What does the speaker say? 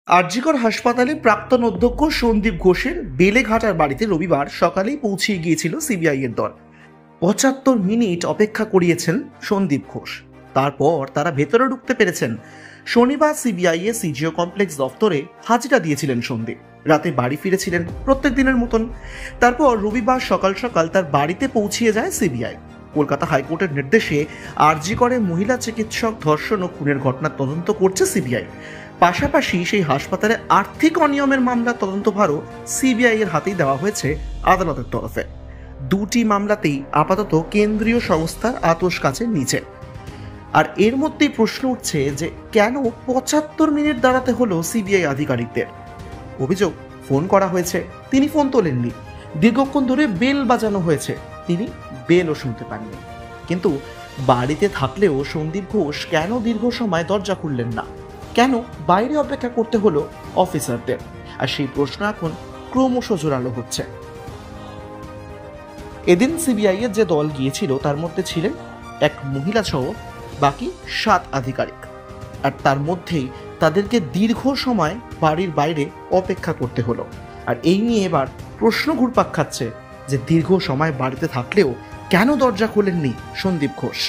আরজিকর হাসপাতালে প্রাক্তন অধ্যক্ষ সন্দীপ ঘোষের বেলেঘাটার বাড়িতে রবিবার সকালেই পৌঁছে গিয়েছিল সিবিআই এর দল। ৭৫ মিনিট অপেক্ষা করিয়েছেন সন্দীপ ঘোষ। তারপর তারা ভেতরে ঢুকতে পেরেছেন। শনিবার সিবিআই এর সিজিও কমপ্লেক্স দফতরে হাজিরা দিয়েছিলেন সন্দীপ। রাতে বাড়ি ফিরেছিলেন প্রত্যেক দিনের মতন। তারপর রবিবার সকাল সকাল তার বাড়িতে পৌঁছিয়ে যায় সিবিআই। কলকাতা হাইকোর্টের নির্দেশে আরজিকরে মহিলা চিকিৎসক ধর্ষণ ও খুনের ঘটনার তদন্ত করছে সিবিআই। পাশাপাশি সেই হাসপাতালে আর্থিক অনিয়মের মামলার তদন্তভারও সিবিআই এর হাতেই দেওয়া হয়েছে আদালতের তরফে। দুটি মামলাতেই আপাতত কেন্দ্রীয় সংস্থার আতশ কাচের নিচে। আর এর মধ্যেই প্রশ্ন উঠছে যে কেন ৭৫ মিনিট দাঁড়াতে হলো সিবিআই আধিকারিকদের। অভিযোগ, ফোন করা হয়েছে, তিনি ফোন তোলেননি। দীর্ঘক্ষণ ধরে বেল বাজানো হয়েছে, তিনি বেলও শুনতে পাননি। কিন্তু বাড়িতে থাকলেও সন্দীপ ঘোষ কেন দীর্ঘ সময় দরজা খুললেন না? কেন বাইরে অপেক্ষা করতে হলো অফিসারদের? আর সেই প্রশ্ন এখন ক্রমশ জোরালো হচ্ছে। এদিন সিবিআই এর যে দল গিয়েছিল তার মধ্যে ছিলেন এক মহিলা সহ বাকি ৭ আধিকারিক। আর তার মধ্যেই তাদেরকে দীর্ঘ সময় বাড়ির বাইরে অপেক্ষা করতে হলো। আর এই নিয়ে এবার প্রশ্ন ঘুরপাক খাচ্ছে যে দীর্ঘ সময় বাড়িতে থাকলেও কেন দরজা খোলেননি সন্দীপ ঘোষ।